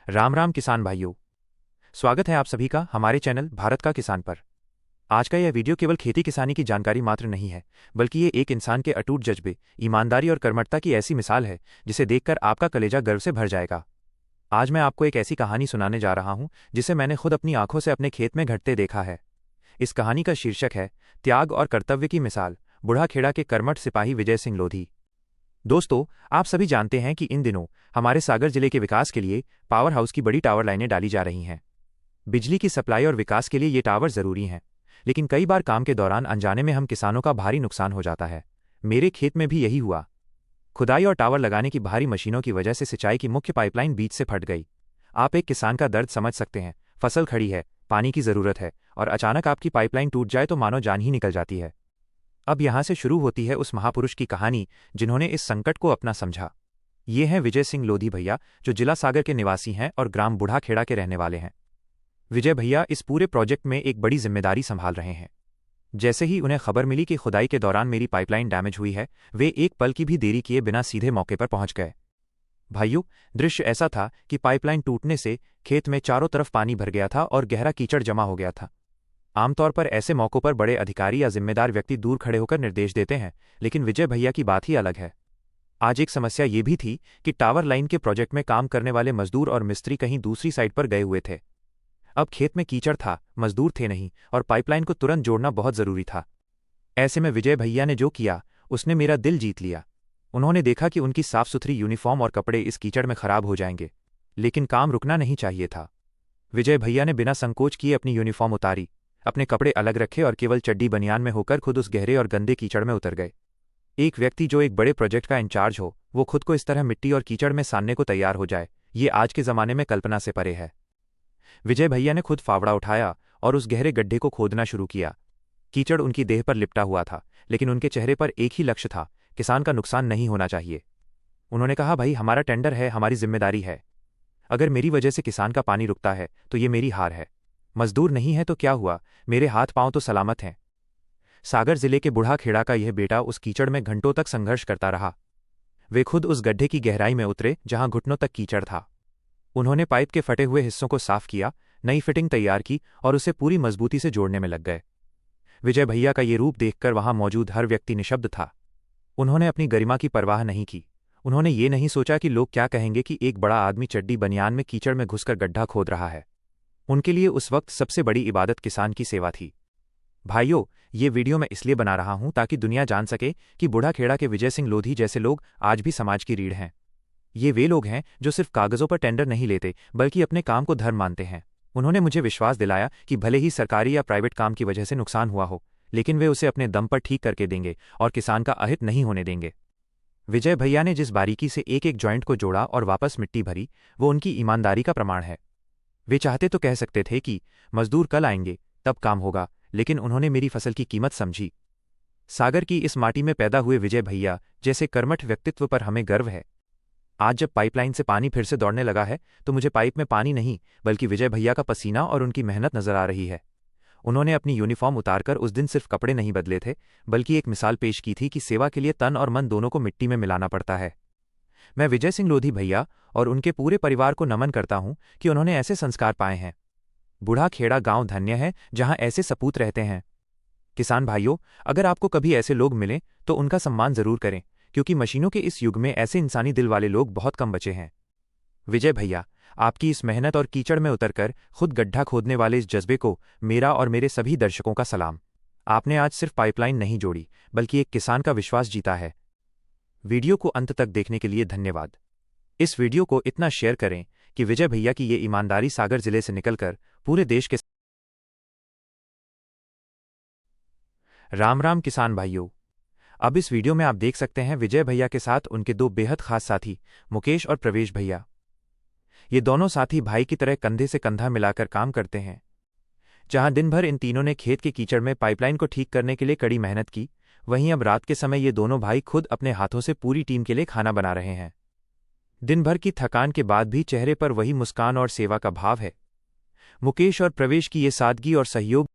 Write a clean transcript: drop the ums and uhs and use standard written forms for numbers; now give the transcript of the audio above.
राम राम किसान भाइयों। स्वागत है आप सभी का हमारे चैनल भारत का किसान पर। आज का यह वीडियो केवल खेती किसानी की जानकारी मात्र नहीं है, बल्कि ये एक इंसान के अटूट जज्बे, ईमानदारी और कर्मठता की ऐसी मिसाल है जिसे देखकर आपका कलेजा गर्व से भर जाएगा। आज मैं आपको एक ऐसी कहानी सुनाने जा रहा हूं जिसे मैंने खुद अपनी आंखों से अपने खेत में घटते देखा है। इस कहानी का शीर्षक है त्याग और कर्तव्य की मिसाल, बूढ़ाखेड़ा के कर्मठ सिपाही विजय सिंह लोधी। दोस्तों, आप सभी जानते हैं कि इन दिनों हमारे सागर जिले के विकास के लिए पावर हाउस की बड़ी टावर लाइनें डाली जा रही हैं। बिजली की सप्लाई और विकास के लिए ये टावर जरूरी हैं, लेकिन कई बार काम के दौरान अनजाने में हम किसानों का भारी नुकसान हो जाता है। मेरे खेत में भी यही हुआ। खुदाई और टावर लगाने की भारी मशीनों की वजह से सिंचाई की मुख्य पाइपलाइन बीच से फट गई। आप एक किसान का दर्द समझ सकते हैं। फसल खड़ी है, पानी की जरूरत है, और अचानक आपकी पाइपलाइन टूट जाए तो मानो जान ही निकल जाती है। अब यहां से शुरू होती है उस महापुरुष की कहानी जिन्होंने इस संकट को अपना समझा। ये हैं विजय सिंह लोधी भैया, जो जिला सागर के निवासी हैं और ग्राम बूढ़ाखेड़ा के रहने वाले हैं। विजय भैया इस पूरे प्रोजेक्ट में एक बड़ी जिम्मेदारी संभाल रहे हैं। जैसे ही उन्हें खबर मिली कि खुदाई के दौरान मेरी पाइपलाइन डैमेज हुई है, वे एक पल की भी देरी किए बिना सीधे मौके पर पहुंच गए। भाइयों, दृश्य ऐसा था कि पाइपलाइन टूटने से खेत में चारों तरफ पानी भर गया था और गहरा कीचड़ जमा हो गया था। आमतौर पर ऐसे मौकों पर बड़े अधिकारी या जिम्मेदार व्यक्ति दूर खड़े होकर निर्देश देते हैं, लेकिन विजय भैया की बात ही अलग है। आज एक समस्या ये भी थी कि टावर लाइन के प्रोजेक्ट में काम करने वाले मजदूर और मिस्त्री कहीं दूसरी साइड पर गए हुए थे। अब खेत में कीचड़ था, मजदूर थे नहीं, और पाइपलाइन को तुरंत जोड़ना बहुत जरूरी था। ऐसे में विजय भैया ने जो किया, उसने मेरा दिल जीत लिया। उन्होंने देखा कि उनकी साफ सुथरी यूनिफॉर्म और कपड़े इस कीचड़ में खराब हो जाएंगे, लेकिन काम रुकना नहीं चाहिए था। विजय भैया ने बिना संकोच किए अपनी यूनिफॉर्म उतारी, अपने कपड़े अलग रखे और केवल चड्डी बनियान में होकर खुद उस गहरे और गंदे कीचड़ में उतर गए। एक व्यक्ति जो एक बड़े प्रोजेक्ट का इंचार्ज हो, वो खुद को इस तरह मिट्टी और कीचड़ में सानने को तैयार हो जाए, ये आज के जमाने में कल्पना से परे है। विजय भैया ने खुद फावड़ा उठाया और उस गहरे गड्ढे को खोदना शुरू किया। कीचड़ उनकी देह पर लिपटा हुआ था, लेकिन उनके चेहरे पर एक ही लक्ष्य था, किसान का नुकसान नहीं होना चाहिए। उन्होंने कहा, भाई, हमारा टेंडर है, हमारी जिम्मेदारी है। अगर मेरी वजह से किसान का पानी रुकता है तो ये मेरी हार है। मजदूर नहीं है तो क्या हुआ, मेरे हाथ पांव तो सलामत हैं। सागर जिले के बूढ़ाखेड़ा का यह बेटा उस कीचड़ में घंटों तक संघर्ष करता रहा। वे खुद उस गड्ढे की गहराई में उतरे जहां घुटनों तक कीचड़ था। उन्होंने पाइप के फटे हुए हिस्सों को साफ किया, नई फिटिंग तैयार की और उसे पूरी मजबूती से जोड़ने में लग गए। विजय भैया का ये रूप देखकर वहां मौजूद हर व्यक्ति निशब्द था। उन्होंने अपनी गरिमा की परवाह नहीं की। उन्होंने ये नहीं सोचा कि लोग क्या कहेंगे कि एक बड़ा आदमी चड्डी बनियान में कीचड़ में घुसकर गड्ढा खोद रहा है। उनके लिए उस वक्त सबसे बड़ी इबादत किसान की सेवा थी। भाइयों, ये वीडियो मैं इसलिए बना रहा हूं ताकि दुनिया जान सके कि बूढ़ाखेड़ा के विजय सिंह लोधी जैसे लोग आज भी समाज की रीढ़ हैं। ये वे लोग हैं जो सिर्फ कागजों पर टेंडर नहीं लेते, बल्कि अपने काम को धर्म मानते हैं। उन्होंने मुझे विश्वास दिलाया कि भले ही सरकारी या प्राइवेट काम की वजह से नुकसान हुआ हो, लेकिन वे उसे अपने दम पर ठीक करके देंगे और किसान का अहित नहीं होने देंगे। विजय भैया ने जिस बारीकी से एक एक जॉइंट को जोड़ा और वापस मिट्टी भरी, वो उनकी ईमानदारी का प्रमाण है। वे चाहते तो कह सकते थे कि मजदूर कल आएंगे, तब काम होगा, लेकिन उन्होंने मेरी फसल की कीमत समझी। सागर की इस माटी में पैदा हुए विजय भैया जैसे कर्मठ व्यक्तित्व पर हमें गर्व है। आज जब पाइपलाइन से पानी फिर से दौड़ने लगा है, तो मुझे पाइप में पानी नहीं, बल्कि विजय भैया का पसीना और उनकी मेहनत नजर आ रही है। उन्होंने अपनी यूनिफॉर्म उतारकर उस दिन सिर्फ कपड़े नहीं बदले थे, बल्कि एक मिसाल पेश की थी कि सेवा के लिए तन और मन दोनों को मिट्टी में मिलाना पड़ता है। मैं विजय सिंह लोधी भैया और उनके पूरे परिवार को नमन करता हूं कि उन्होंने ऐसे संस्कार पाए हैं। बूढ़ाखेड़ा गांव धन्य है जहां ऐसे सपूत रहते हैं। किसान भाइयों, अगर आपको कभी ऐसे लोग मिलें तो उनका सम्मान जरूर करें, क्योंकि मशीनों के इस युग में ऐसे इंसानी दिल वाले लोग बहुत कम बचे हैं। विजय भैया, आपकी इस मेहनत और कीचड़ में उतरकर खुद गड्ढा खोदने वाले इस जज्बे को मेरा और मेरे सभी दर्शकों का सलाम। आपने आज सिर्फ पाइपलाइन नहीं जोड़ी, बल्कि एक किसान का विश्वास जीता है। वीडियो को अंत तक देखने के लिए धन्यवाद। इस वीडियो को इतना शेयर करें कि विजय भैया की ये ईमानदारी सागर जिले से निकलकर पूरे देश के। राम राम किसान भाइयों। अब इस वीडियो में आप देख सकते हैं विजय भैया के साथ उनके दो बेहद खास साथी, मुकेश और प्रवेश भैया। ये दोनों साथी भाई की तरह कंधे से कंधा मिलाकर काम करते हैं। जहां दिन भर इन तीनों ने खेत के कीचड़ में पाइपलाइन को ठीक करने के लिए कड़ी मेहनत की, वहीं अब रात के समय ये दोनों भाई खुद अपने हाथों से पूरी टीम के लिए खाना बना रहे हैं। दिन भर की थकान के बाद भी चेहरे पर वही मुस्कान और सेवा का भाव है। मुकेश और प्रवेश की ये सादगी और सहयोग